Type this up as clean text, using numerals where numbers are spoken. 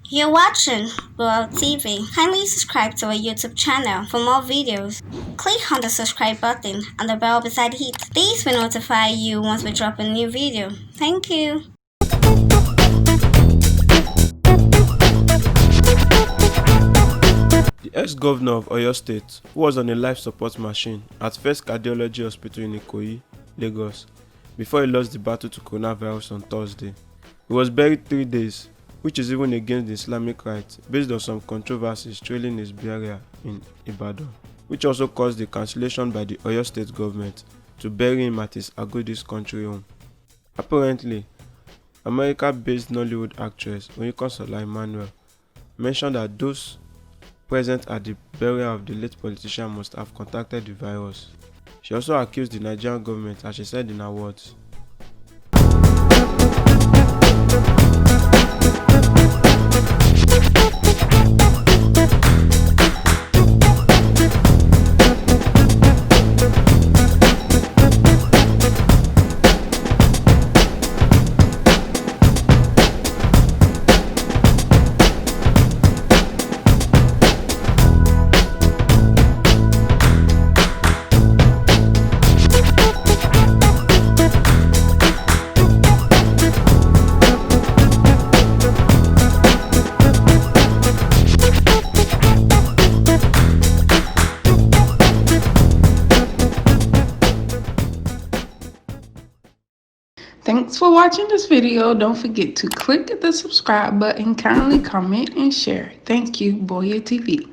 You're watching World TV. Kindly subscribe to our YouTube channel for more videos. Click on the subscribe button and the bell beside it. These will notify you once we drop a new video. Thank you. The ex-governor of Oyo State, who was on a life support machine at First Cardiology Hospital in Ikoyi, Lagos, before he lost the battle to coronavirus on Thursday. He was buried 3 days, which is even against the Islamic rite based on some controversies trailing his burial in Ibadan, which also caused the cancellation by the Oyo State government to bury him at his Agodi's country home. Apparently, America-based Nollywood actress Oyinkansola mentioned that those present at the burial of the late politician must have contacted the virus. She also accused the Nigerian government, as she said in her words, Thanks for watching this video. Don't forget to click the subscribe button, kindly comment and share. Thank you, Boya TV.